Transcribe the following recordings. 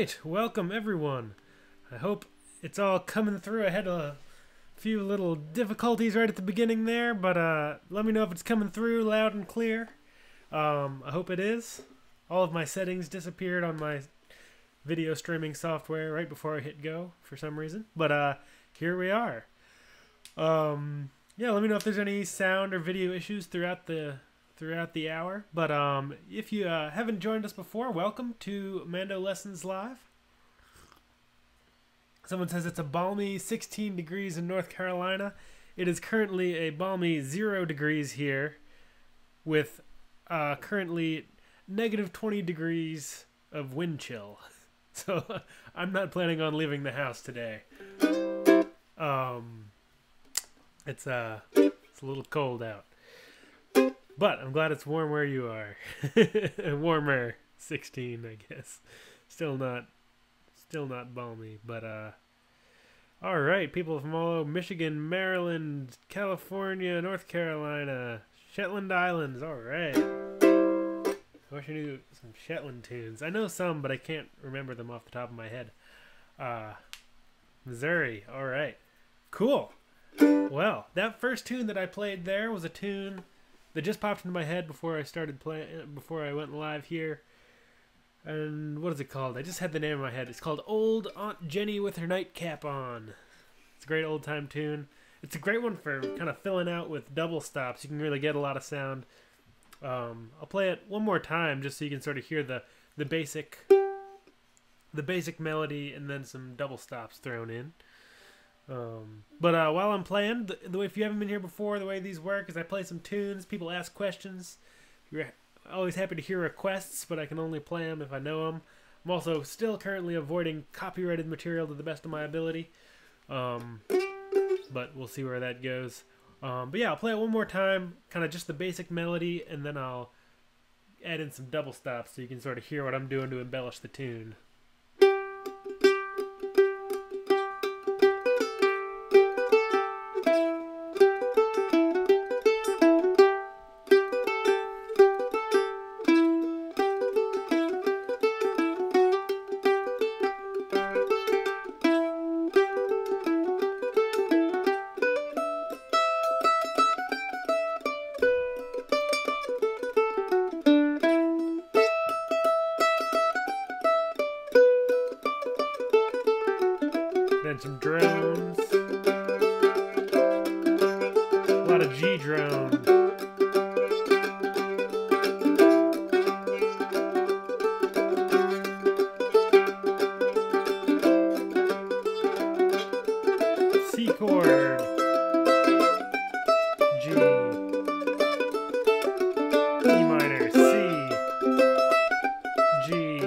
Alright, welcome everyone. I hope it's all coming through. I had a few little difficulties right at the beginning there, but let me know if it's coming through loud and clear. I hope it is. All of my settings disappeared on my video streaming software right before I hit go for some reason, but here we are. Yeah, let me know if there's any sound or video issues throughout the hour. But if you haven't joined us before, welcome to MandoLessons Live. Someone says it's a balmy 16 degrees in North Carolina. It is currently a balmy 0 degrees here, with currently negative 20 degrees of wind chill. So I'm not planning on leaving the house today. It's a little cold out. But I'm glad it's warm where you are. Warmer, 16, I guess. Still not balmy, but all right, people from all over Michigan, Maryland, California, North Carolina, Shetland Islands. All right. I wish I knew some Shetland tunes. I know some, but I can't remember them off the top of my head. Missouri. All right. Cool. Well, that first tune that I played there was a tune that just popped into my head before I started playing, before I went live here. And what is it called? I just had the name in my head. It's called Old Aunt Jenny with Her Nightcap On. It's a great old time tune. It's a great one for kind of filling out with double stops. You can really get a lot of sound. I'll play it one more time just so you can sort of hear the basic melody and then some double stops thrown in. But while I'm playing, the way, if you haven't been here before, the way these work is I play some tunes, people ask questions. You're always happy to hear requests, but I can only play them if I know them. I'm also still currently avoiding copyrighted material to the best of my ability, but we'll see where that goes. But yeah, I'll play it one more time, kind of just the basic melody, and then I'll add in some double stops so you can sort of hear what I'm doing to embellish the tune. Then some drones. A lot of G drone. C chord. G. E minor. C. G.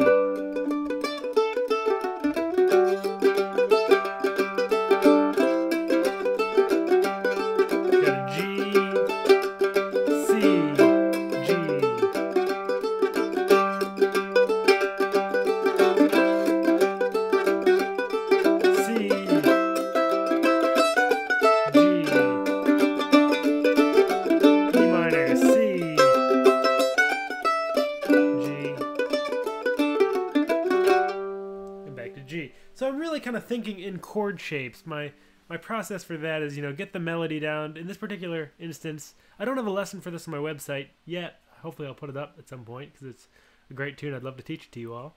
So I'm really kind of thinking in chord shapes. My process for that is, get the melody down. In this particular instance, I don't have a lesson for this on my website yet. Hopefully I'll put it up at some point because it's a great tune. I'd love to teach it to you all.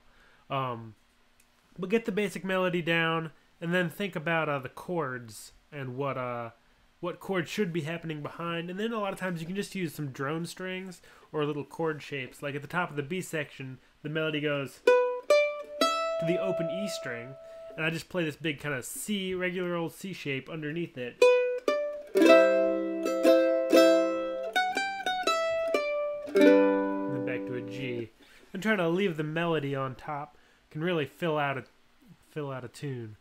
But get the basic melody down and then think about the chords and what chords should be happening behind. And then a lot of times you can just use some drone strings or little chord shapes. Like at the top of the B section, the melody goes to the open E string, and I just play this big kind of C, regular old C shape underneath it. And then back to a G. I'm trying to leave the melody on top. Can really fill out a tune.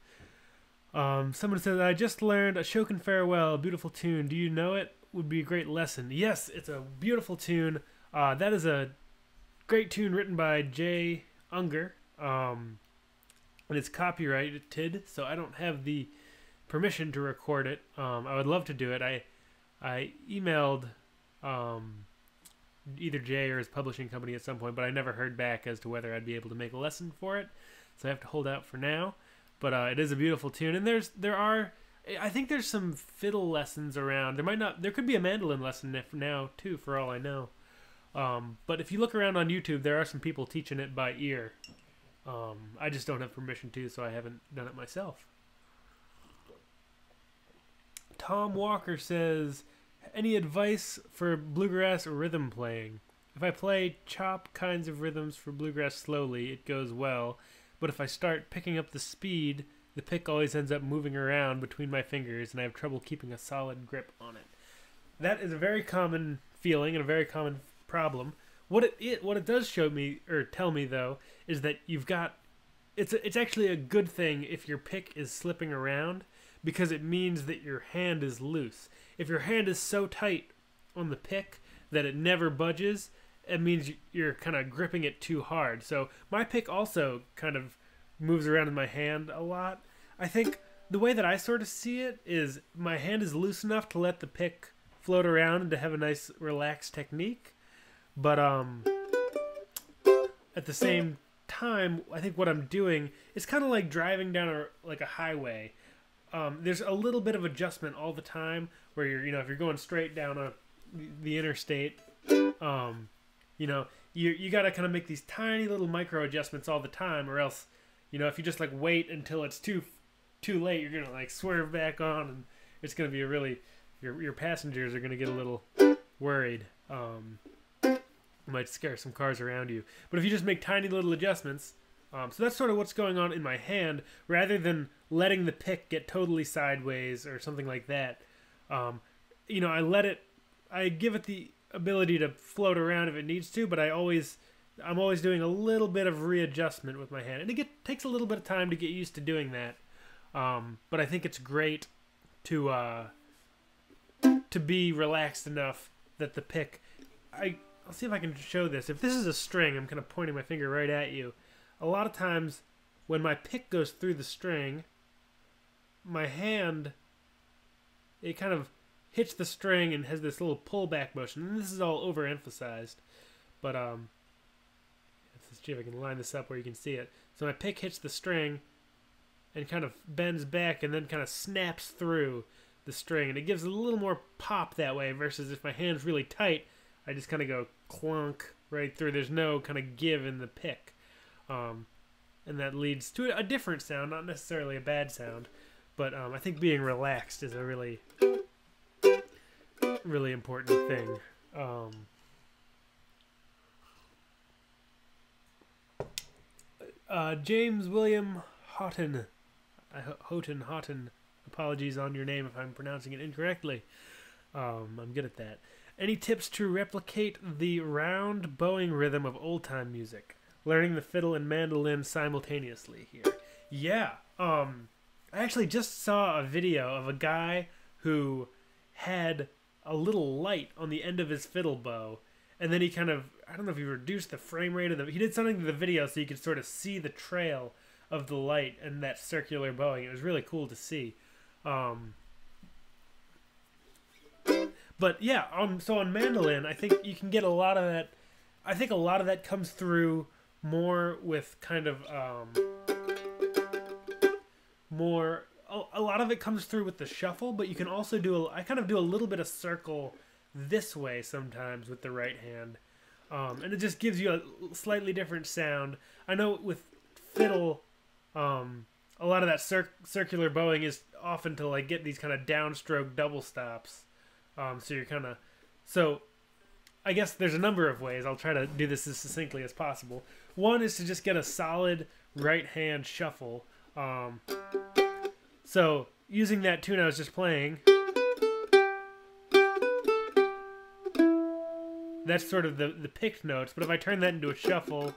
Someone says, I just learned a Shokin Farewell, beautiful tune. Do you know it? Would be a great lesson. Yes, it's a beautiful tune. That is a great tune written by Jay Unger. And it's copyrighted, so I don't have the permission to record it. I would love to do it. I emailed either Jay or his publishing company at some point, but I never heard back as to whether I'd be able to make a lesson for it. so I have to hold out for now. But it is a beautiful tune, and I think there's some fiddle lessons around. There could be a mandolin lesson now too, for all I know. But if you look around on YouTube, there are some people teaching it by ear. I just don't have permission to, so I haven't done it myself. Tom Walker says, any advice for bluegrass rhythm playing? If I play chop kinds of rhythms for bluegrass slowly, it goes well. But if I start picking up the speed, the pick always ends up moving around between my fingers, and I have trouble keeping a solid grip on it. That is a very common feeling and a very common problem. What it does show me, or tell me though, is that it's actually a good thing if your pick is slipping around, because it means that your hand is loose. If your hand is so tight on the pick that it never budges, it means you're kind of gripping it too hard. So my pick also kind of moves around in my hand a lot. I think the way that I sort of see it is my hand is loose enough to let the pick float around and to have a nice relaxed technique. But at the same time, I think what I'm doing is kind of like driving down a highway. There's a little bit of adjustment all the time where if you're going straight down the interstate, you got to kind of make these tiny little micro adjustments all the time, or else, if you just wait until it's too late, you're gonna swerve back on, and it's gonna be your passengers are gonna get a little worried. Might scare some cars around you. But if you just make tiny little adjustments, so that's sort of what's going on in my hand, rather than letting the pick get totally sideways or something like that. I give it the ability to float around if it needs to, but I'm always doing a little bit of readjustment with my hand, and it takes a little bit of time to get used to doing that. But I think it's great to be relaxed enough that the pick. I'll see if I can show this. If this is a string, I'm kind of pointing my finger right at you. A lot of times, when my pick goes through the string, my hand, it kind of hits the string and has this little pullback motion. And this is all overemphasized. But, let's see if I can line this up where you can see it. So my pick hits the string and kind of bends back and then kind of snaps through the string. And it gives a little more pop that way versus if my hand's really tight, I just kind of go clunk right through. There's no kind of give in the pick. And that leads to a different sound, not necessarily a bad sound. But I think being relaxed is a really, really important thing. James William Houghton. Houghton. Apologies on your name if I'm pronouncing it incorrectly. I'm good at that. Any tips to replicate the round bowing rhythm of old-time music? Learning the fiddle and mandolin simultaneously here. Yeah. I actually just saw a video of a guy who had a little light on the end of his fiddle bow, and then he kind of, I don't know if he reduced the frame rate he did something to the video so you could sort of see the trail of the light and that circular bowing. It was really cool to see. But yeah, so on mandolin, I think you can get a lot of that. I think a lot of that comes through more with kind of a lot of it comes through with the shuffle, but you can also I kind of do a little bit of circle this way sometimes with the right hand, and it just gives you a slightly different sound. I know with fiddle, a lot of that circular bowing is often to get these kind of downstroke double stops. So you're kind of, I guess there's a number of ways. I'll try to do this as succinctly as possible. One is to just get a solid right hand shuffle. So using that tune I was just playing, that's sort of the picked notes. But if I turn that into a shuffle,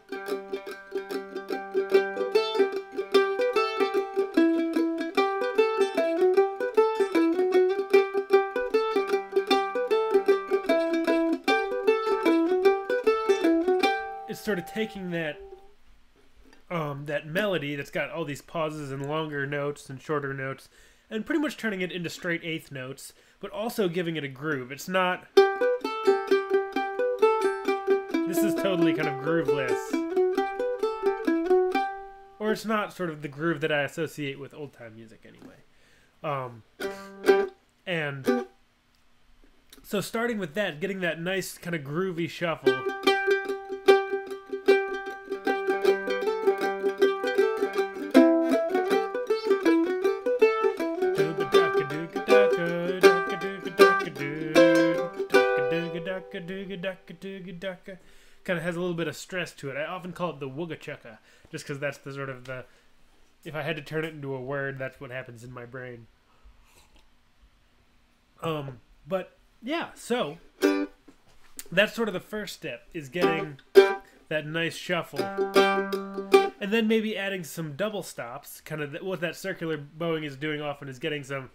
sort of taking that melody that's got all these pauses and longer notes and shorter notes and pretty much turning it into straight eighth notes, but also giving it a groove. It's not, this is totally kind of grooveless. or it's not sort of the groove that I associate with old time music anyway. And so starting with that, getting that nice kind of groovy shuffle. Kind of has a little bit of stress to it. I often call it the wooga chucka, just because that's the sort of the, if I had to turn it into a word, that's what happens in my brain. But yeah, so that's sort of the first step, is getting that nice shuffle, and then maybe adding some double stops. Kind of what that circular bowing is doing often is getting some.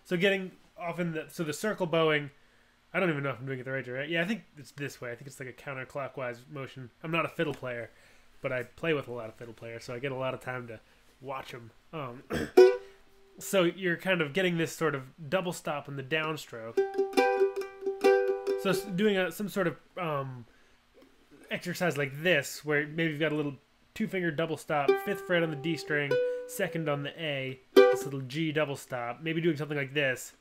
So getting often the circle bowing, I don't even know if I'm doing it the right direction. Yeah, I think it's this way. I think it's like a counterclockwise motion. I'm not a fiddle player, but I play with a lot of fiddle players, so I get a lot of time to watch them. So you're kind of getting this sort of double stop in the downstroke. So doing some sort of exercise like this, where maybe you've got a little 2-finger double stop, 5th fret on the D string, 2nd on the A, this little G double stop, maybe doing something like this.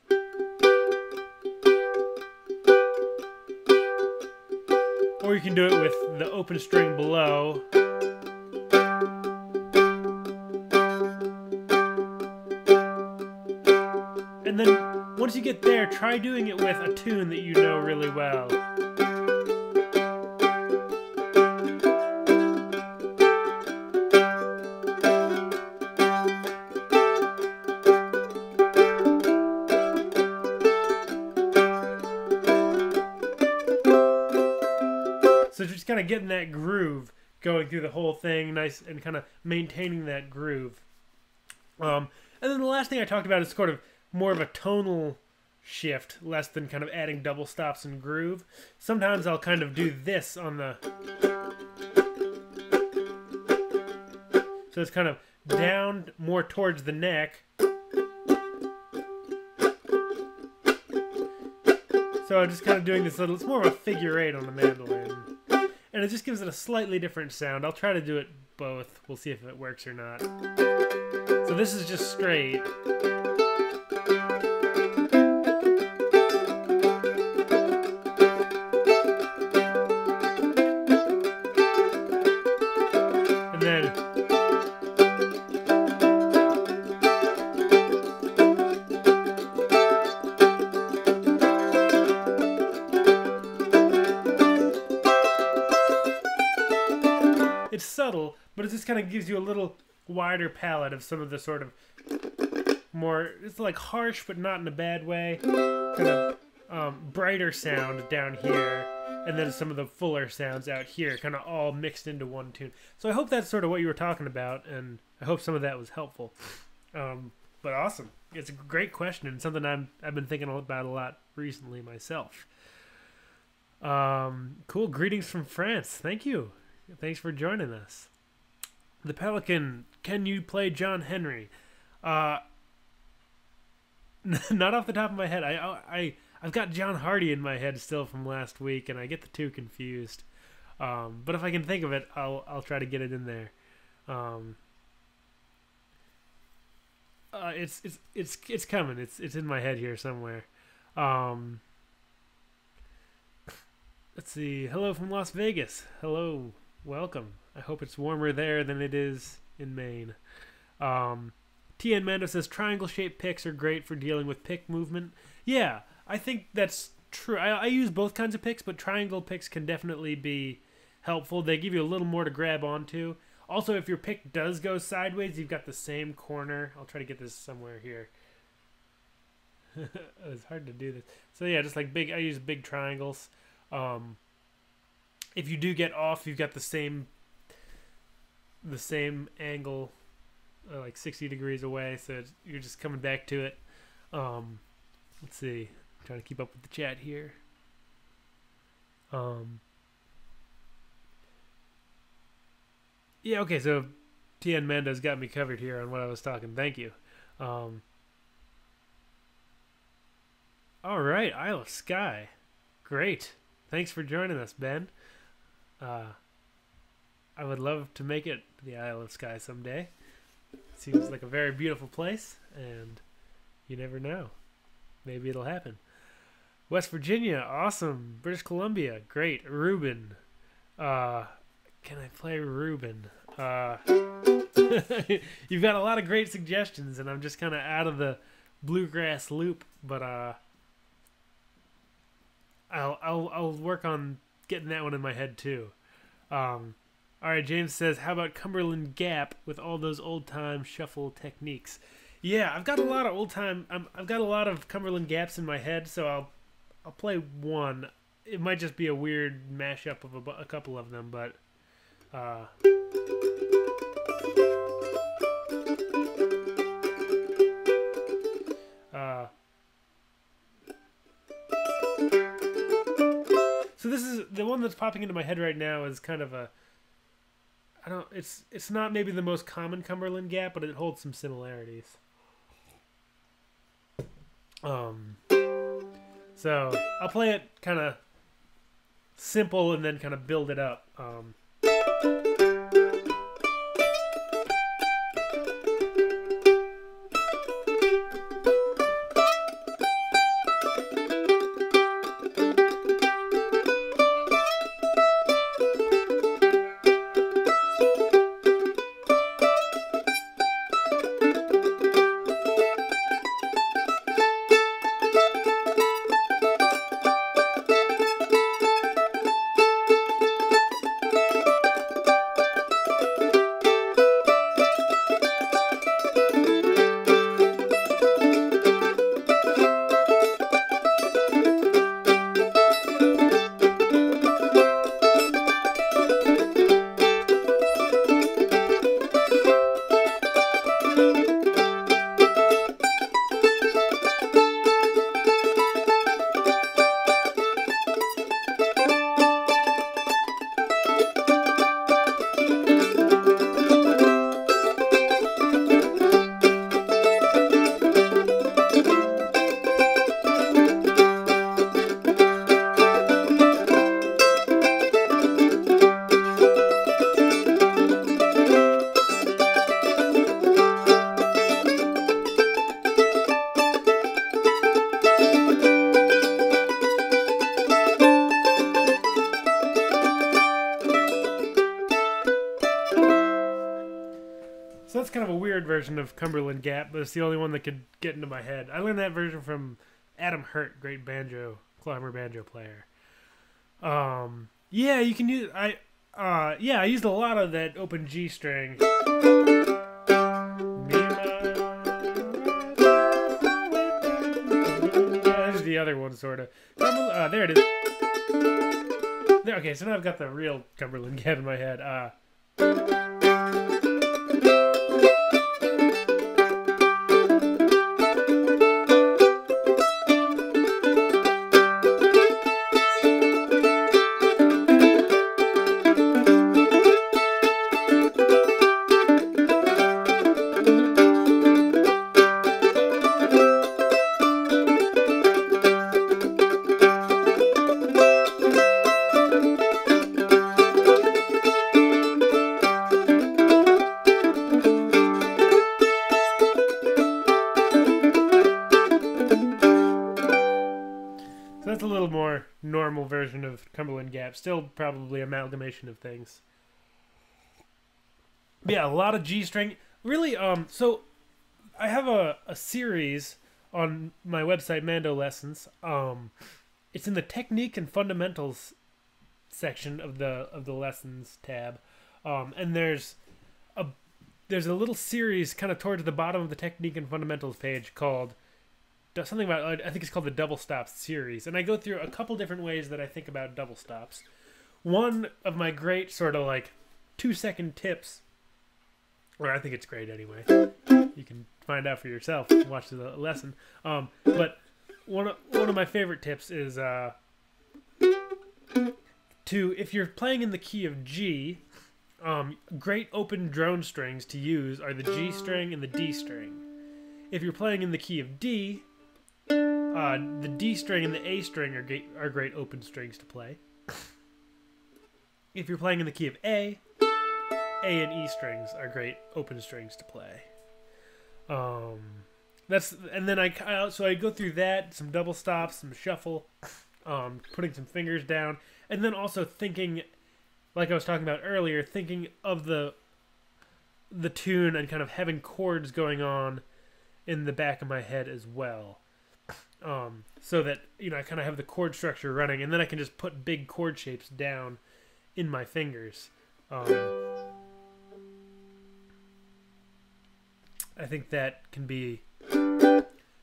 Or you can do it with the open string below. And then once you get there, try doing it with a tune that you know really well. So just kind of getting that groove going through the whole thing, nice, and kind of maintaining that groove. And then the last thing I talked about is sort of more of a tonal shift, less than kind of adding double stops and groove. Sometimes I'll kind of do this on the... So it's kind of down more towards the neck. So I'm just kind of doing this little... It's more of a figure 8 on the mandolin. And it just gives it a slightly different sound. I'll try to do it both. We'll see if it works or not. So this is just straight. And then... It's subtle, but it just kind of gives you a little wider palette of some of the sort of more, it's like harsh, but not in a bad way, kind of brighter sound down here, and then some of the fuller sounds out here, kind of all mixed into one tune. So I hope that's sort of what you were talking about, and I hope some of that was helpful. But awesome. It's a great question, and something I've been thinking about a lot recently myself. Cool. Greetings from France. Thank you. Thanks for joining us. The Pelican, can you play John Henry? Not off the top of my head. I've got John Hardy in my head still from last week, and I get the two confused. But if I can think of it, I'll try to get it in there. It's coming. It's in my head here somewhere. Let's see. Hello from Las Vegas. Hello. Welcome. I hope it's warmer there than it is in Maine. TN Mando says triangle-shaped picks are great for dealing with pick movement. Yeah, I think that's true. I use both kinds of picks, but triangle picks can definitely be helpful. They give you a little more to grab onto. Also, if your pick does go sideways, you've got the same corner. I'll try to get this somewhere here. It's hard to do this. So yeah, just like I use big triangles. If you do get off, you've got the same angle, like 60 degrees away, so you're just coming back to it. Let's see. I'm trying to keep up with the chat here. Yeah, okay, so TN Mando's got me covered here on what I was talking. Thank you. All right, Isle of Skye. Great. Thanks for joining us, Ben. I would love to make it to the Isle of Skye someday. Seems like a very beautiful place, and you never know. Maybe it'll happen. West Virginia, awesome. British Columbia, great. Reuben. Can I play Reuben? You've got a lot of great suggestions, and I'm just kind of out of the bluegrass loop. But I'll work on getting that one in my head too. All right, James says, how about Cumberland Gap with all those old time shuffle techniques? Yeah, I've got a lot of I've got a lot of Cumberland Gaps in my head, so I'll play one. It might just be a weird mashup of a couple of them, but so this is the one that's popping into my head right now. Is kind of a it's not maybe the most common Cumberland Gap, but it holds some similarities. So I'll play it kind of simple and then kind of build it up. So that's kind of a weird version of Cumberland Gap, but it's the only one that could get into my head. I learned that version from Adam Hurt, great clawhammer banjo player. Yeah, you can use I used a lot of that open G string. There's the other one, sort of. There it is. There, okay, so now I've got the real Cumberland Gap in my head. That's a little more normal version of Cumberland Gap. Still probably amalgamation of things. But yeah, a lot of G string. Really, so I have a series on my website, MandoLessons. It's in the Technique and Fundamentals section of the Lessons tab. And there's a little series kind of towards the bottom of the Technique and Fundamentals page called something about, I think it's called the Double Stops series. And I go through a couple different ways that I think about double stops. One of my great sort of like 2-second tips, or I think it's great anyway. You can find out for yourself, watch the lesson. But one of my favorite tips is if you're playing in the key of G, great open drone strings to use are the G string and the D string. If you're playing in the key of D, the D string and the A string are great open strings to play. if you're playing in the key of A and E strings are great open strings to play. And then I go through that, some double stops, some shuffle, putting some fingers down, and then also thinking, like I was talking about earlier, thinking of the tune and kind of having chords going on in the back of my head as well. So that, I kind of have the chord structure running, and then I can just put big chord shapes down in my fingers. I think that can be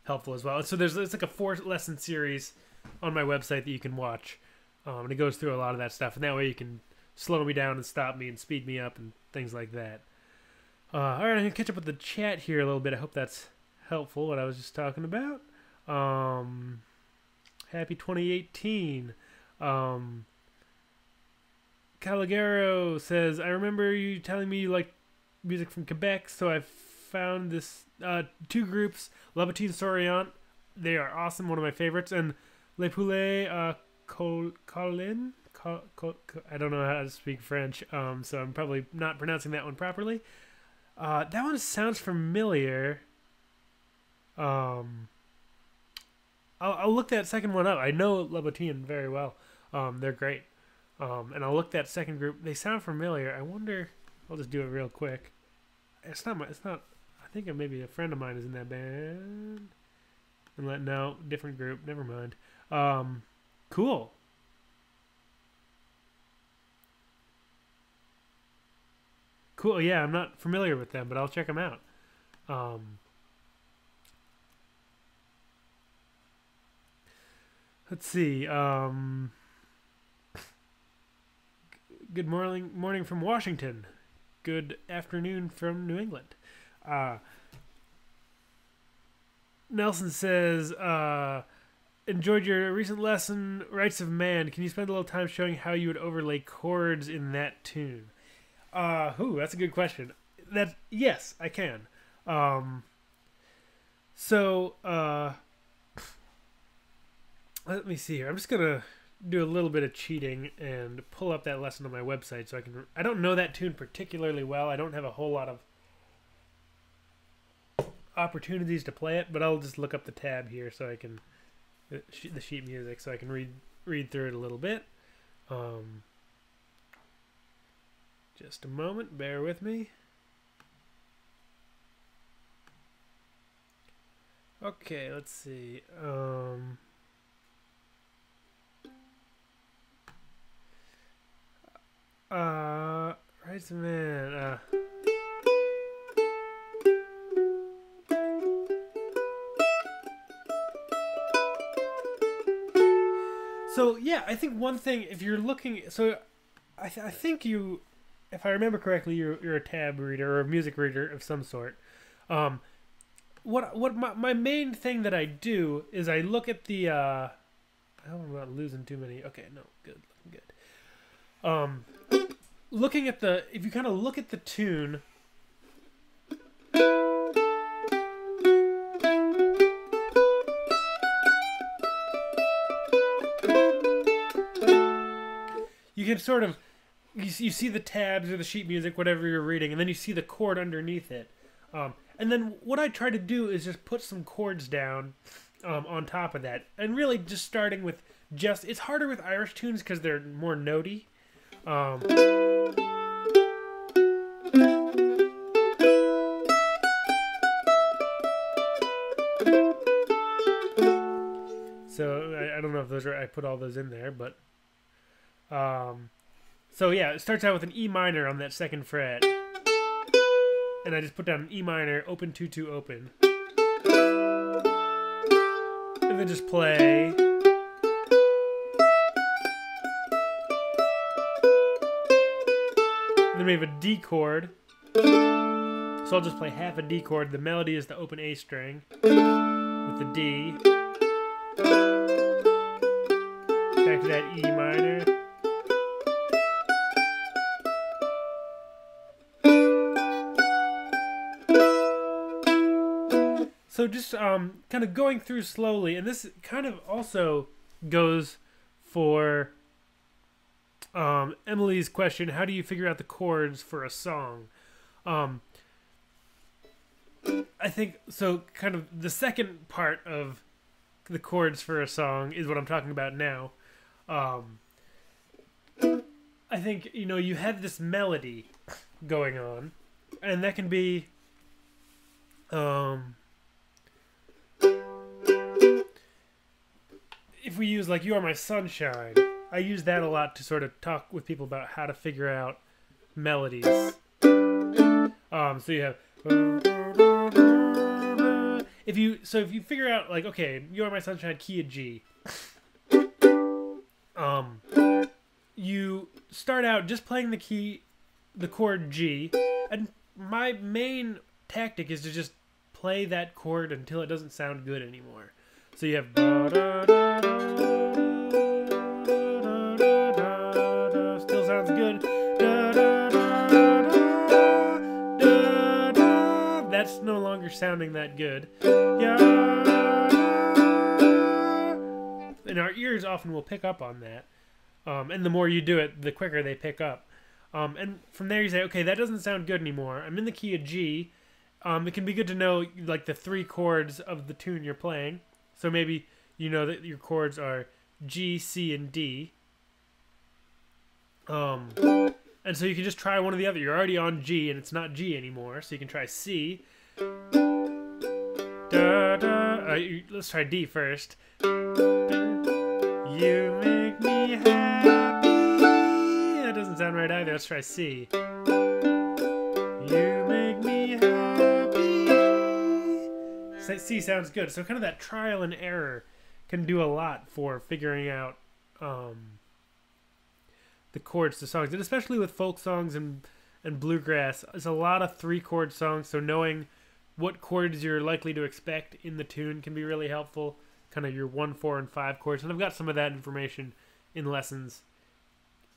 helpful as well. So it's like a 4-lesson series on my website that you can watch, and it goes through a lot of that stuff, and that way you can slow me down and stop me and speed me up and things like that. All right, I'm gonna catch up with the chat here a little bit. I hope that's helpful, what I was just talking about. Happy 2018. Caligaro says, I remember you telling me you like music from Quebec, so I found this 2 groups, Labatine Souriant. They are awesome, one of my favorites, and Les Poulets Colin. I don't know how to speak French, so I'm probably not pronouncing that one properly. That one sounds familiar. I'll look that second one up. I know Labatine very well. They're great. And I'll look that second group. They sound familiar. I wonder. I'll just do it real quick. It's not. I think maybe a friend of mine is in that band. And no, different group. Never mind. Cool. Cool. Yeah, I'm not familiar with them, but I'll check them out. Let's see. Good morning from Washington. Good afternoon from New England. Nelson says, enjoyed your recent lesson, Rights of Man. Can you spend a little time showing how you would overlay chords in that tune? That's a good question. Yes, I can. Let me see here. I'm just gonna do a little bit of cheating and pull up that lesson on my website so I don't know that tune particularly well. I don't have a whole lot of opportunities to play it, but I'll just look up the tab here so I can the sheet music so I can read through it a little bit. Just a moment, bear with me. Okay, let's see. Right, man. So yeah, I think one thing, if you're looking, so I think you, if I remember correctly, you're a tab reader or a music reader of some sort. What my main thing that I do is I look at the. I hope I'm not losing too many. Okay, no, good, looking good. Looking at if you kind of look at the tune. You can sort of, you see the tabs or the sheet music, whatever you're reading, and then you see the chord underneath it. And then what I try to do is just put some chords down on top of that. And really just starting with it's harder with Irish tunes because they're more notey. So I don't know if those are, I put all those in there, but so yeah, it starts out with an E minor on that second fret, and I just put down an E minor, open 2-2 open, and then just play. And then we have a D chord, so I'll just play half a D chord. The melody is the open A string with the D. Back to that E minor. So just kind of going through slowly, and this kind of also goes for Emily's question: how do you figure out the chords for a song? I think so. Kind of the second part of the chords for a song is what I'm talking about now. I think you have this melody going on, and that can be if we use like "You Are My Sunshine," I use that a lot to sort of talk with people about how to figure out melodies. So you have if you figure out like, okay, "You Are My Sunshine," key of G. You start out just playing the chord G, and my main tactic is to just play that chord until it doesn't sound good anymore. So you have still sounds good. That's no longer sounding that good. And our ears often will pick up on that. And the more you do it, the quicker they pick up. And from there you say, okay, that doesn't sound good anymore. I'm in the key of G. It can be good to know like the 3 chords of the tune you're playing. So maybe you know that your chords are G, C, and D. And so you can just try one or the other. You're already on G, and it's not G anymore. So you can try C. Let's try D first. You make me happy. That doesn't sound right either. Let's try C. You make me happy. C sounds good. So kind of that trial and error can do a lot for figuring out the chords to songs. And especially with folk songs and bluegrass, it's a lot of 3-chord songs. So knowing what chords you're likely to expect in the tune can be really helpful. Kind of your 1, 4, and 5 chords. And I've got some of that information in lessons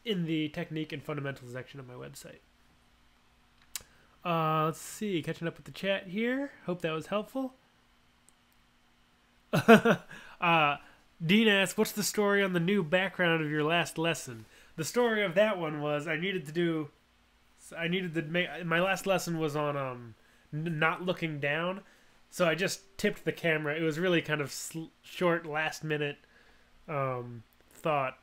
in the technique and fundamentals section of my website. Let's see, catching up with the chat here. Hope that was helpful. Dean asks, what's the story on the new background of your last lesson? The story of that one was I needed to make, my last lesson was on not looking down. So I just tipped the camera. It was really kind of short, last-minute thought,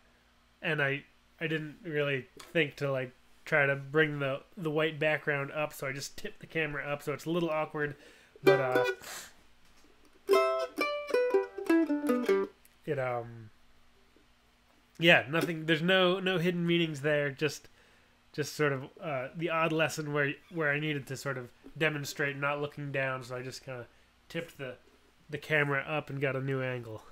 and I didn't really think to like try to bring the white background up. So I just tipped the camera up, so it's a little awkward, but yeah, nothing. There's no hidden meanings there. Just sort of the odd lesson where I needed to sort of demonstrate not looking down, so I just kind of tipped the camera up and got a new angle.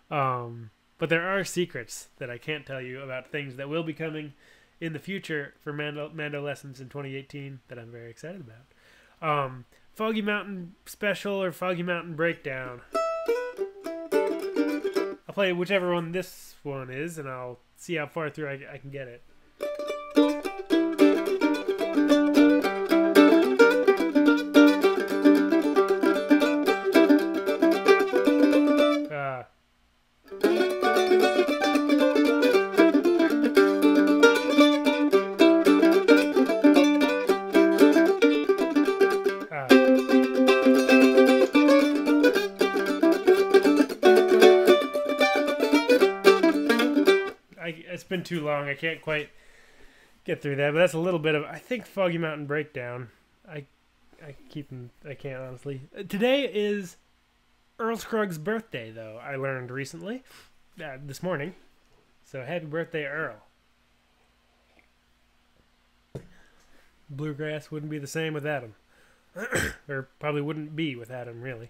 But there are secrets that I can't tell you about things that will be coming in the future for MandoLessons in 2018 that I'm very excited about. Foggy Mountain Special or Foggy Mountain Breakdown. I'll play whichever one this one is, and I'll see how far through I can get it. It's been too long. I can't quite get through that, but that's a little bit of, I think, Foggy Mountain Breakdown. I can't honestly. Today is Earl Scruggs' birthday, though. I learned recently, this morning. So happy birthday, Earl. Bluegrass wouldn't be the same without him, or probably wouldn't be without him, really.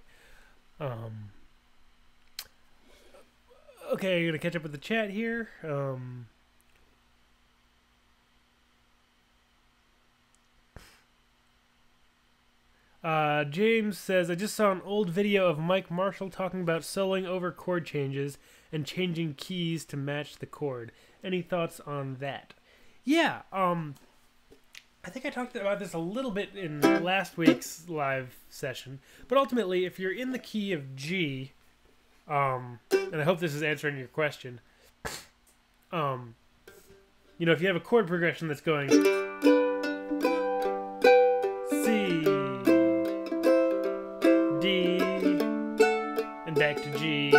Okay, I'm gonna catch up with the chat here. James says, I just saw an old video of Mike Marshall talking about soloing over chord changes and changing keys to match the chord. Any thoughts on that? Yeah, I think I talked about this a little bit in last week's live session, but ultimately, if you're in the key of G, and I hope this is answering your question, you know, if you have a chord progression that's going C, D, and back to G,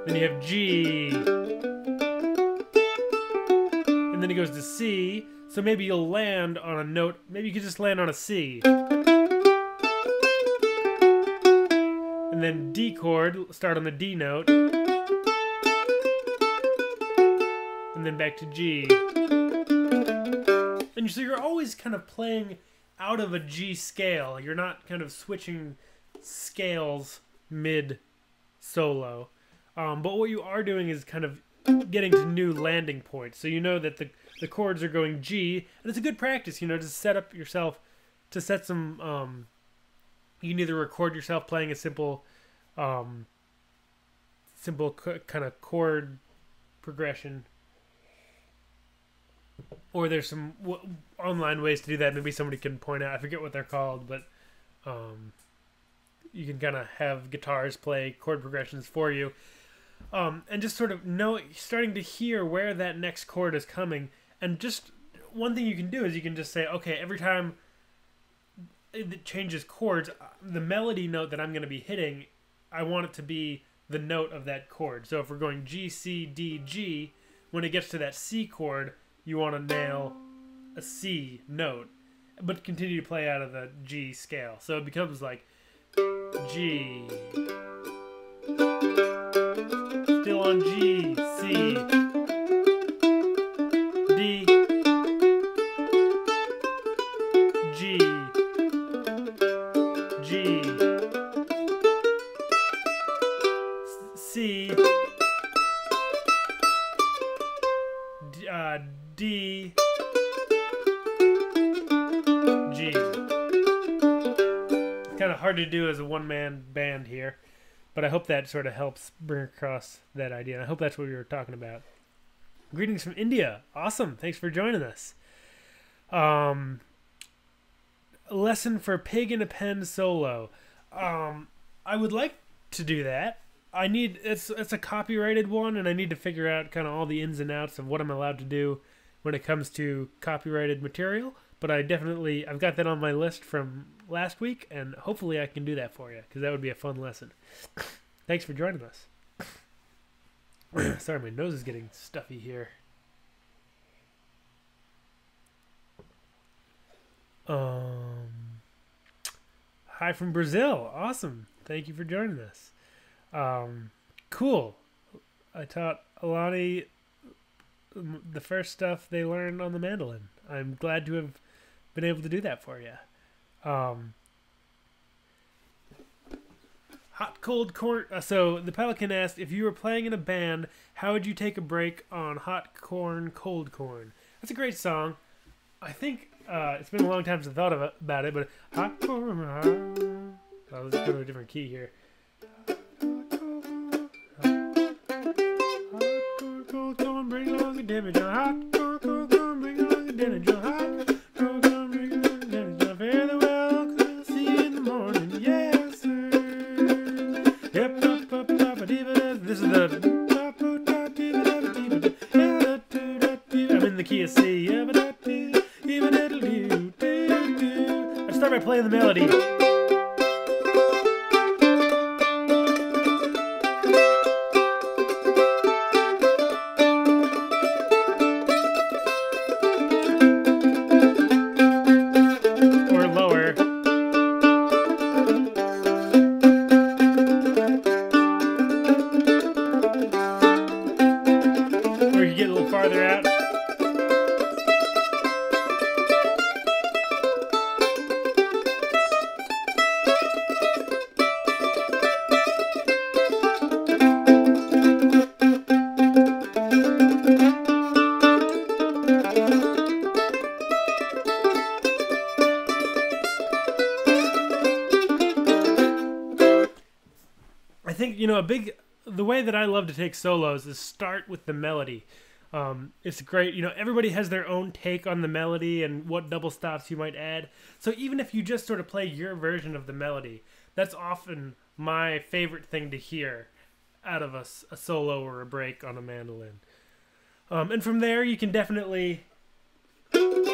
then you have G, and then it goes to C, so maybe you'll land on a note, maybe you could just land on a C. And then D chord, start on the D note, and then back to G. And so you're always kind of playing out of a G scale. You're not kind of switching scales mid-solo. But what you are doing is kind of getting to new landing points. So you know that the chords are going G, and it's a good practice, you know, to set up yourself, to set some... you can either record yourself playing a simple kind of chord progression, or there's some online ways to do that. Maybe somebody can point out. I forget what they're called, but you can kind of have guitars play chord progressions for you, and just sort of starting to hear where that next chord is coming. And just one thing you can do is you can just say, okay, every time it changes chords, the melody note that I'm going to be hitting, I want it to be the note of that chord. So if we're going G, C, D, G, when it gets to that C chord, you want to nail a C note, but continue to play out of the G scale. So it becomes like G, still on G, C, D, G, G, C, D, G. It's kind of hard to do as a one-man band here, but I hope that sort of helps bring across that idea. And I hope that's what we were talking about. Greetings from India. Awesome. Thanks for joining us. A lesson for Pig in a Pen solo. I would like to do that. It's a copyrighted one, and I need to figure out kind of all the ins and outs of what I'm allowed to do when it comes to copyrighted material. But I've got that on my list from last week, and hopefully I can do that for you, because that would be a fun lesson. Thanks for joining us. Sorry, my nose is getting stuffy here. Hi from Brazil. Awesome. Thank you for joining us. Cool. I taught Alani the first stuff they learned on the mandolin. I'm glad to have been able to do that for you. Hot Cold Corn. So the Pelican asked, if you were playing in a band, how would you take a break on Hot Corn, Cold Corn? That's a great song. I think it's been a long time since I thought about it, but hot corn. Oh, let's go to a different key here. Cold corn, bring along a temperature. Hot corn, cold corn, bring along a temperature. Hot corn, cold corn, bring along a temperature. Fare thee well, 'cause we'll see you in the morning. Yes, sir. Yep, this is the. I'm in the key of C. I start by playing the melody. The way that I love to take solos is start with the melody. It's great. You know, everybody has their own take on the melody and what double stops you might add. So even if you just sort of play your version of the melody, that's often my favorite thing to hear out of a solo or a break on a mandolin. And from there, you can definitely do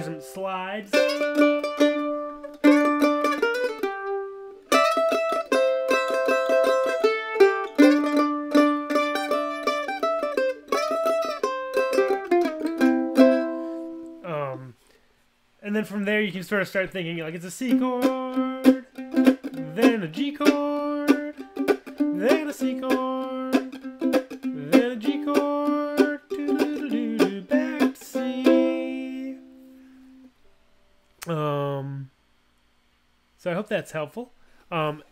some slides. And then from there, you can sort of start thinking, like, it's a C chord, then a G chord, then a C chord, then a G chord, back to C. So I hope that's helpful. And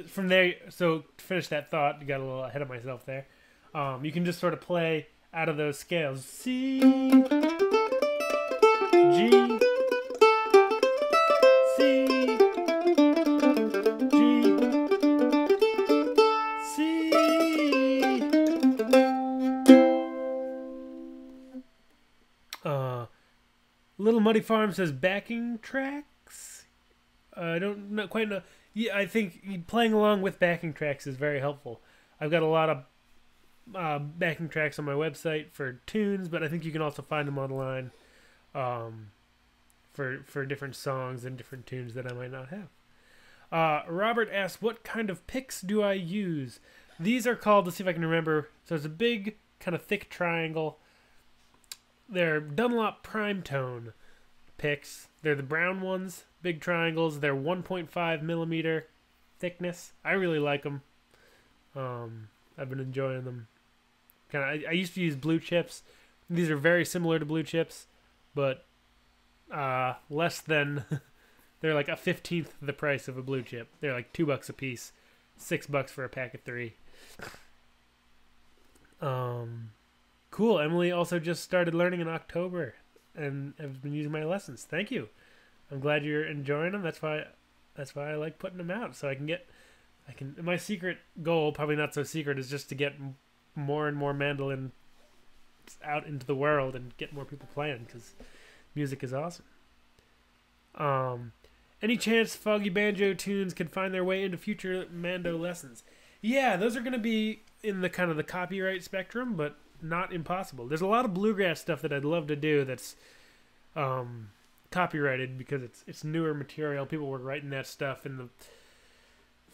from there, so to finish that thought, I got a little ahead of myself there. You can just sort of play out of those scales. C, G, C, G, C. Little Muddy Farm says backing tracks. I don't not quite know. Yeah, I think playing along with backing tracks is very helpful. I've got a lot of backing tracks on my website for tunes, but I think you can also find them online for different songs and different tunes that I might not have. Robert asks, what kind of picks do I use? These are called, let's see if I can remember. So it's a big, kind of thick triangle. They're Dunlop Prime Tone picks. They're the brown ones, big triangles. They're 1.5 millimeter thickness. I really like them. I've been enjoying them. I used to use blue chips. These are very similar to blue chips, but less than. They're like a 15th the price of a blue chip. They're like $2 a piece, $6 for a pack of 3. Cool. Emily also just started learning in October, and has been using my lessons. Thank you. I'm glad you're enjoying them. That's why I like putting them out, so I can. My secret goal, probably not so secret, is just to get more and more mandolin out into the world and get more people playing, because music is awesome. Any chance Foggy Banjo tunes can find their way into future Mando lessons? Yeah, those are going to be in the kind of the copyright spectrum, but not impossible. There's a lot of bluegrass stuff that I'd love to do that's copyrighted, because it's newer material. People were writing that stuff in the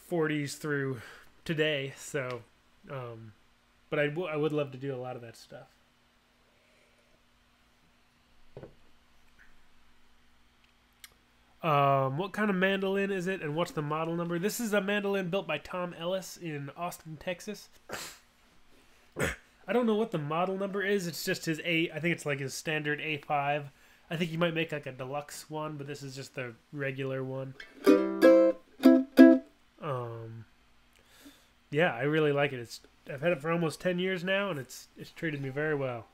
40s through today, so but I would love to do a lot of that stuff. What kind of mandolin is it, and what's the model number? This is a mandolin built by Tom Ellis in Austin, Texas. I don't know what the model number is. It's just his I think it's like his standard A5. I think he might make like a deluxe one, but this is just the regular one. Yeah, I really like it. I've had it for almost 10 years now, and it's treated me very well.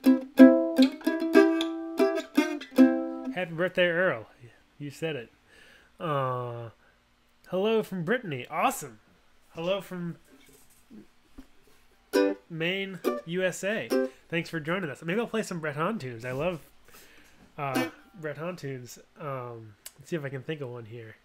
Happy birthday, Earl. You said it. Hello from Brittany. Awesome. Hello from Maine, USA. Thanks for joining us. Maybe I'll play some Brett Hahn tunes. I love Brett Hahn tunes. Let's see if I can think of one here.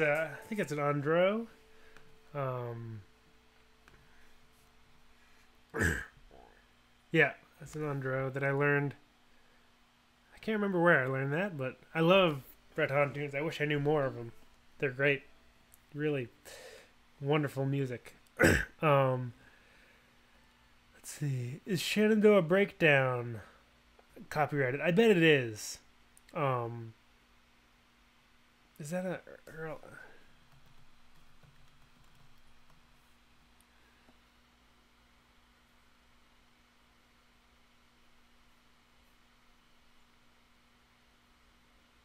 I think it's an Andro. Yeah, that's an Andro that I learned. I can't remember where I learned that, but I love Bret Hart tunes. I wish I knew more of them. They're great. Really wonderful music. Let's see. Is Shenandoah Breakdown copyrighted? I bet it is. Is that a Earl?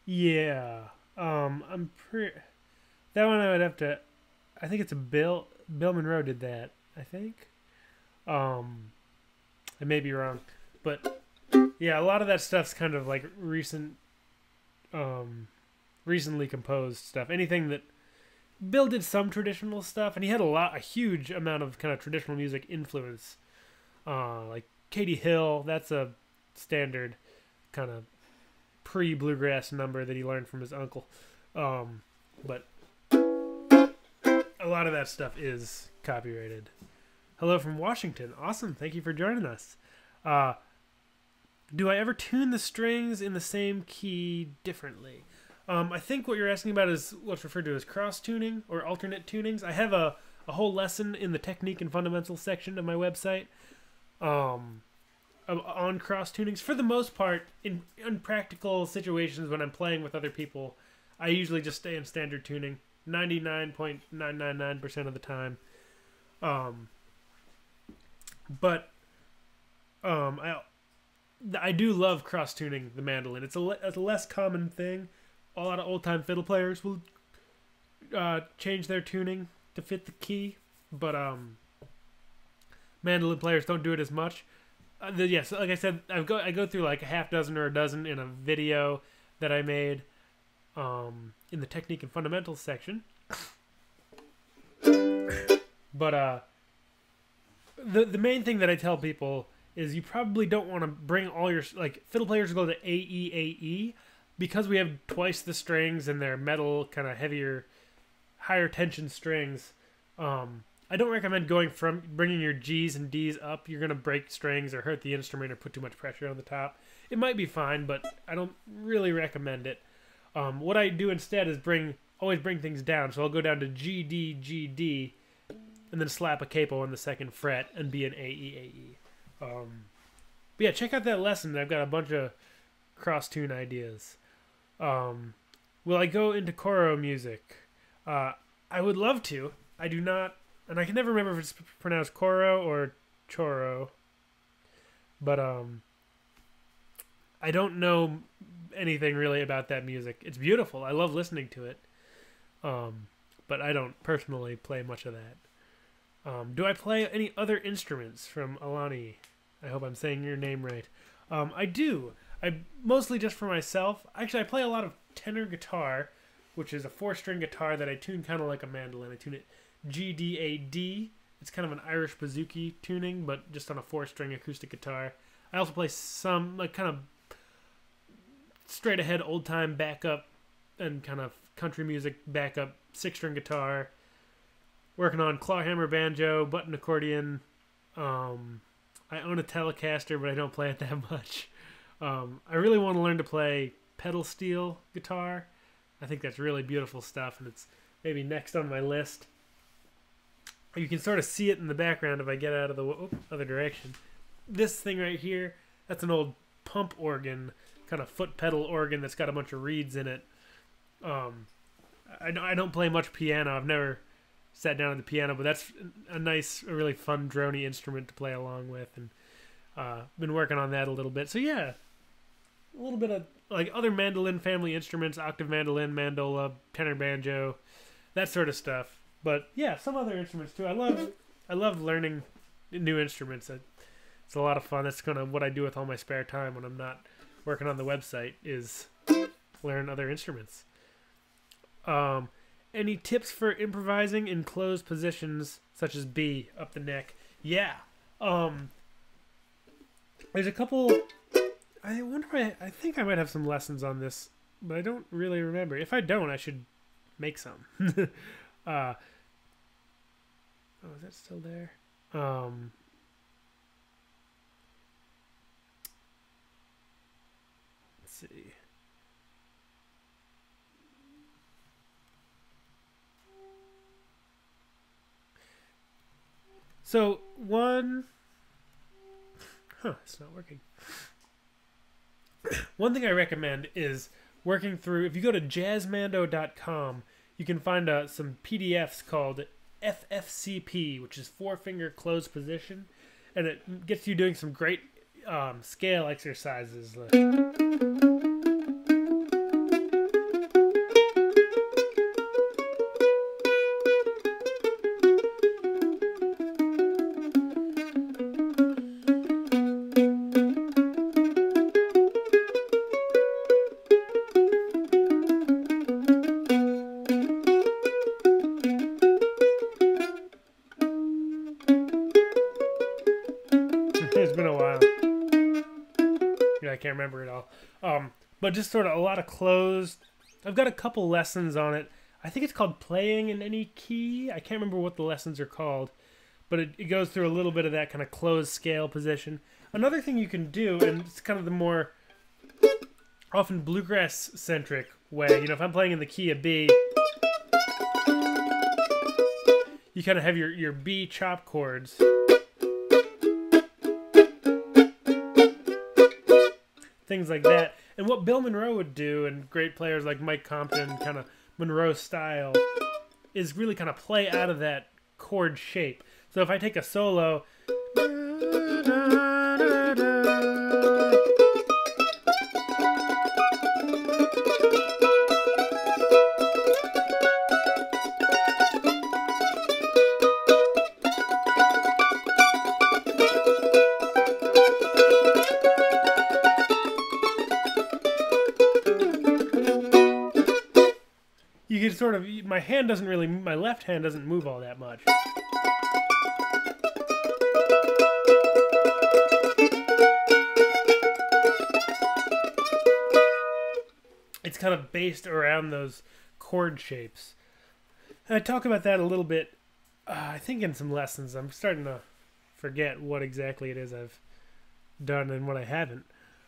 Yeah. I'm pretty. That one I would have to. I think it's a Bill Monroe did that. I think. I may be wrong, but yeah, a lot of that stuff's kind of like recently composed stuff. Anything that Bill did some traditional stuff, and he had a huge amount of kind of traditional music influence. Like Katie Hill, that's a standard kind of pre-bluegrass number that he learned from his uncle. But a lot of that stuff is copyrighted. Hello from Washington. Awesome. Thank you for joining us. Do I ever tune the strings in the same key differently? I think what you're asking about is what's referred to as cross-tuning or alternate tunings. I have a whole lesson in the technique and fundamentals section of my website on cross-tunings. For the most part, in practical situations when I'm playing with other people, I usually just stay in standard tuning 99.999% of the time. But I do love cross-tuning the mandolin. It's a less common thing. A lot of old-time fiddle players will change their tuning to fit the key, but mandolin players don't do it as much. Yes, like I said, I go through like a half dozen or a dozen in a video that I made in the technique and fundamentals section. But the main thing that I tell people is you probably don't want to bring all your, like, fiddle players go to AE, because we have twice the strings and they're metal, kind of heavier, higher tension strings. I don't recommend bringing your G's and D's up. You're going to break strings or hurt the instrument or put too much pressure on the top. It might be fine, but I don't really recommend it. What I do instead is always bring things down. So I'll go down to G, D, G, D, and then slap a capo on the second fret and be an AE. But yeah, check out that lesson. I've got a bunch of cross-tune ideas. Will I go into coro music? I would love to. I do not, and I can never remember if it's pronounced coro or choro. But I don't know anything really about that music. It's beautiful. I love listening to it. But I don't personally play much of that. Do I play any other instruments from Alani? I hope I'm saying your name right. I do. I mostly just for myself. Actually, I play a lot of tenor guitar, which is a 4-string guitar that I tune kind of like a mandolin. I tune it G, D, A, D. It's kind of an Irish bouzouki tuning, but just on a 4-string acoustic guitar. I also play some like kind of straight ahead old time backup and kind of country music backup 6-string guitar. Working on clawhammer banjo, button accordion. I own a Telecaster, but I don't play it that much. I really want to learn to play pedal steel guitar. I think that's really beautiful stuff, and it's maybe next on my list. You can sort of see it in the background if I get out of the other direction. This thing right here, that's an old pump organ, kind of foot pedal organ that's got a bunch of reeds in it. I don't play much piano. I've never sat down at the piano, but that's a really fun droney instrument to play along with, and been working on that a little bit. So yeah, a little bit of like other mandolin family instruments, octave mandolin, mandola, tenor banjo, that sort of stuff. But yeah, some other instruments too. I love learning new instruments. It's a lot of fun. That's kind of what I do with all my spare time when I'm not working on the website, is learn other instruments. Any tips for improvising in closed positions such as B, up the neck? Yeah. There's a couple. I wonder. I think I might have some lessons on this, but I don't really remember. If I don't, I should make some. Oh, is that still there? Let's see. So it's not working. One thing I recommend is working through, if you go to jazzmando.com, you can find some PDFs called FFCP, which is four-finger closed position, and it gets you doing some great scale exercises. It's been a while. Yeah, I can't remember it all. But just sort of a lot of closed. I've got a couple lessons on it. I think it's called Playing in Any Key. I can't remember what the lessons are called. But it goes through a little bit of that kind of closed scale position. Another thing you can do, and it's kind of the more often bluegrass-centric way. You know, if I'm playing in the key of B, you kind of have your B chop chords. Things like that. And what Bill Monroe would do, and great players like Mike Compton, kind of Monroe style, is really kind of play out of that chord shape. So if I take a solo, you can sort of, my left hand doesn't move all that much. It's kind of based around those chord shapes. And I talk about that a little bit, I think in some lessons. I'm starting to forget what exactly it is I've done and what I haven't.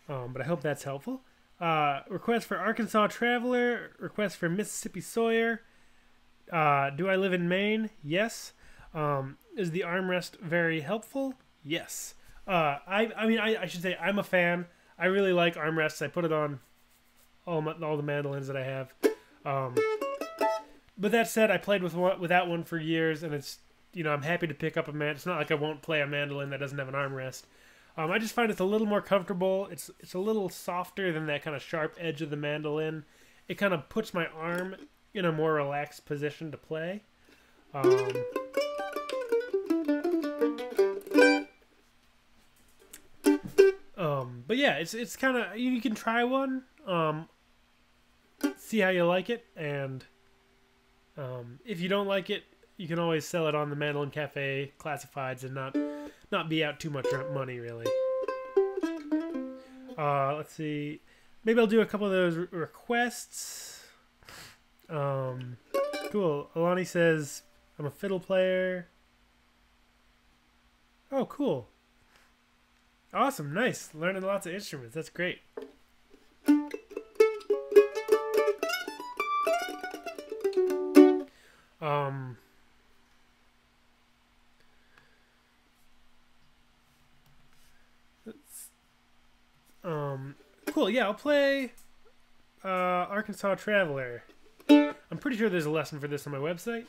But I hope that's helpful. Request for Arkansas Traveler. Request for Mississippi Sawyer. Do I live in Maine? Yes. Is the armrest very helpful? Yes. I should say I'm a fan. I really like armrests. I put it on all the mandolins that I have. But that said, I played without one for years, and it's, you know, I'm happy to pick up a It's not like I won't play a mandolin that doesn't have an armrest. I just find it's a little more comfortable. It's a little softer than that kind of sharp edge of the mandolin. It kind of puts my arm in a more relaxed position to play. But yeah, it's kind of, you can try one, see how you like it, and if you don't like it, you can always sell it on the Mandolin Cafe Classifieds and not be out too much money, really. Let's see. Maybe I'll do a couple of those requests. Cool. Alani says, I'm a fiddle player. Oh, cool. Awesome. Nice. Learning lots of instruments. That's great. Cool, yeah, I'll play Arkansas Traveler. I'm pretty sure there's a lesson for this on my website.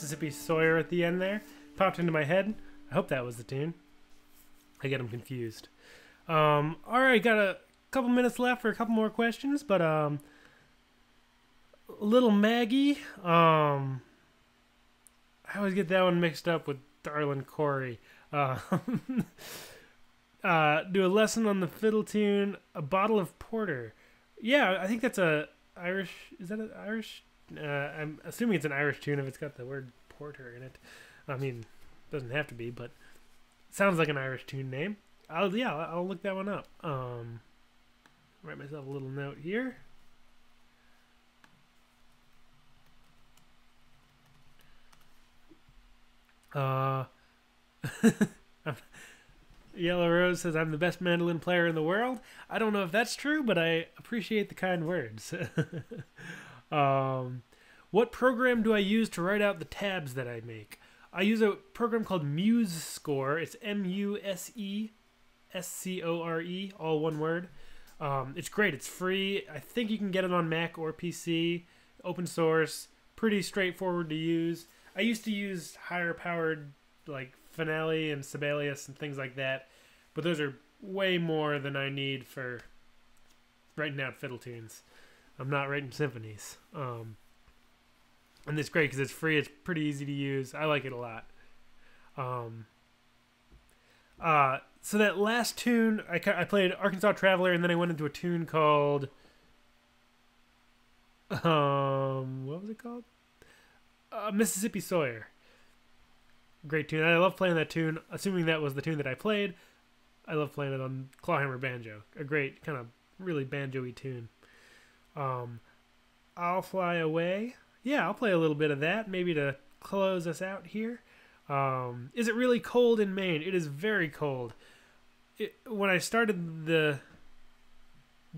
Mississippi Sawyer at the end there. Popped into my head. I hope that was the tune. I get them confused. All right, got a couple minutes left for a couple more questions, but Little Maggie. I always get that one mixed up with Darlin' Corey. Do a lesson on the fiddle tune, a bottle of porter. Yeah, I think that's a Irish. Is that an Irish? I'm assuming it's an Irish tune if it's got the word porter in it. I mean, doesn't have to be, but sounds like an Irish tune name. I'll look that one up. Write myself a little note here. Yellow Rose says, I'm the best mandolin player in the world. I don't know if that's true, but I appreciate the kind words. What program do I use to write out the tabs that I make? I use a program called MuseScore. It's MuseScore, all one word. It's great. It's free. I think you can get it on Mac or PC. Open source. Pretty straightforward to use. I used to use higher powered like Finale and Sibelius and things like that, but those are way more than I need for writing out fiddle tunes. I'm not writing symphonies. And it's great because it's free. It's pretty easy to use. I like it a lot. So that last tune, I played Arkansas Traveler, and then I went into a tune called, what was it called? Mississippi Sawyer. Great tune. I love playing that tune. Assuming that was the tune that I played, I love playing it on clawhammer banjo. A great kind of really banjo-y tune. I'll Fly Away. Yeah, I'll play a little bit of that, maybe to close us out here. Is it really cold in Maine? It is very cold. When I started the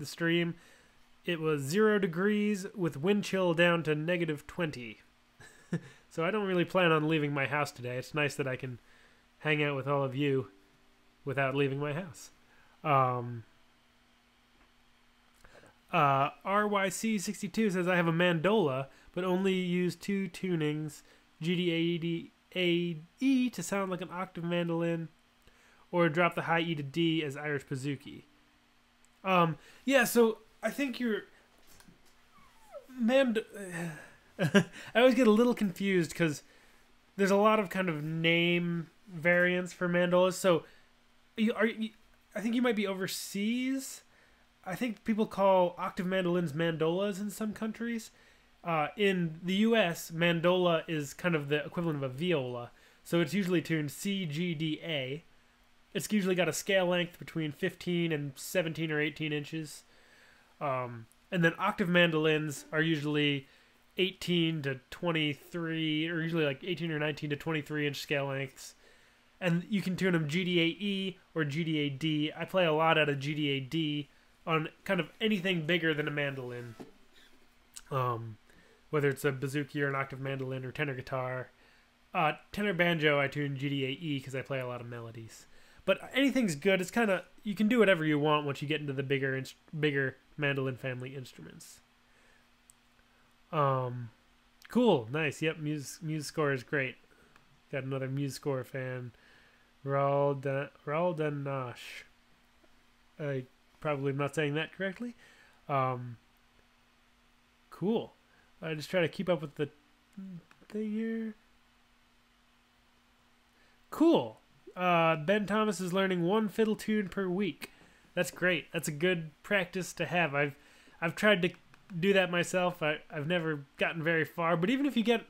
stream, it was 0 degrees with wind chill down to -20. So I don't really plan on leaving my house today. It's nice that I can hang out with all of you without leaving my house. RYC62 says, I have a mandola, but only use 2 tunings, GD-A-E to sound like an octave mandolin, or drop the high E to D as Irish bouzouki. Yeah, so I think you're... I always get a little confused because there's a lot of kind of name variants for mandolas. So I think you might be overseas. I think people call octave mandolins mandolas in some countries. In the U.S., mandola is kind of the equivalent of a viola. So it's usually tuned C, G, D, A. It's usually got a scale length between 15 and 17 or 18 inches. And then octave mandolins are usually 18 to 23, or usually like 18 or 19 to 23 inch scale lengths. And you can tune them GDA-E or GDA-D. I play a lot out of GDA-D on kind of anything bigger than a mandolin. Whether it's a bouzouki or an octave mandolin or tenor guitar. Tenor banjo, I tune GDA-E because I play a lot of melodies. But anything's good. It's kind of, you can do whatever you want once you get into the bigger mandolin family instruments. Cool, nice. Yep, MuseScore is great. Got another MuseScore fan, Raul Danash. I probably am not saying that correctly. Cool. I just try to keep up with the thing here. Cool. Ben Thomas is learning 1 fiddle tune per week. That's great. That's a good practice to have. I've tried to do that myself. I've never gotten very far, but even if you get,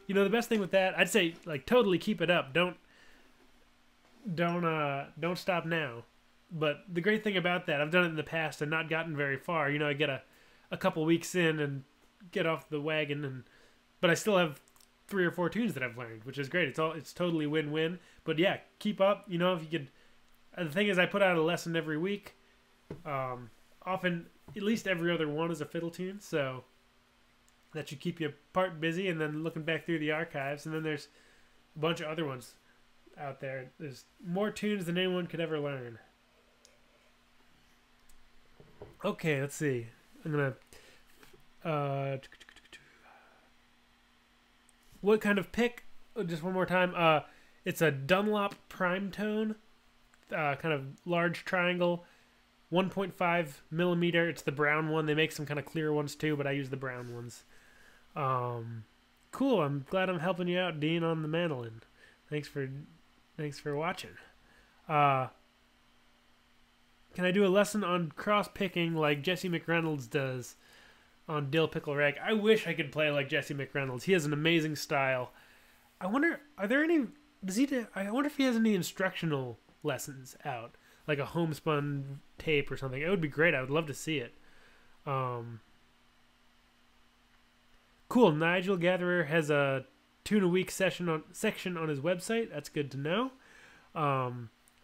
the best thing with that, I'd say like totally keep it up. Don't stop now. But the great thing about that, I've done it in the past and not gotten very far. I get a couple weeks in and get off the wagon, but I still have 3 or 4 tunes that I've learned, which is great. It's totally win-win. But yeah, keep up. If you could. The thing is, I put out a lesson every week. Often, at least every other one is a fiddle tune, so that should keep you part busy. And then looking back through the archives, and then there's a bunch of other ones out there. There's more tunes than anyone could ever learn. Okay, let's see. I'm gonna what kind of pick? Just one more time. It's a Dunlop prime tone, kind of large triangle, 1.5 millimeter. It's the brown one. They make some kind of clear ones too, but I use the brown ones. Cool. I'm glad I'm helping you out, Dean, on the mandolin. Thanks for watching. Can I do a lesson on cross picking like Jesse McReynolds does on Dill Pickle Rag? I wish I could play like Jesse McReynolds. He has an amazing style. I wonder, are there any? I wonder if he has any instructional lessons out, like a homespun tape or something. It would be great. I would love to see it. Cool. Nigel Gatherer has a tune a week section on his website. That's good to know.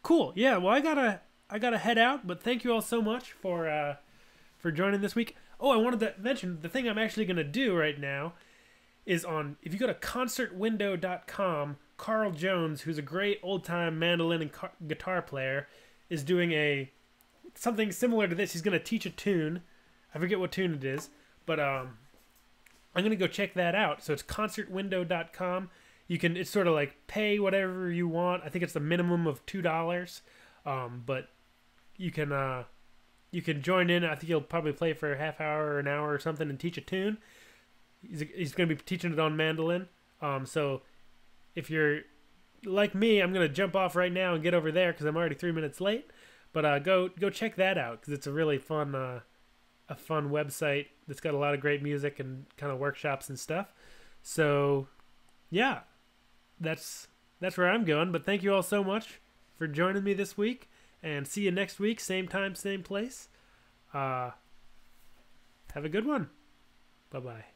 Cool. Yeah. Well, I gotta head out, but thank you all so much for joining this week. Oh, I wanted to mention the thing I'm actually gonna do right now is if you go to concertwindow.com, Carl Jones, who's a great old-time mandolin and guitar player, is doing something similar to this. He's gonna teach a tune. I forget what tune it is, but I'm gonna go check that out. So it's concertwindow.com. It's sort of like pay whatever you want. I think it's the minimum of $2. But you can join in. I think he'll probably play for a half hour or an hour or something and teach a tune. He's going to be teaching it on mandolin. So if you're like me, I'm going to jump off right now and get over there because I'm already 3 minutes late. But go check that out because it's a really fun website that's got a lot of great music and kind of workshops and stuff. So yeah, that's where I'm going. But thank you all so much for joining me this week, and see you next week, same time, same place. Have a good one. Bye-bye.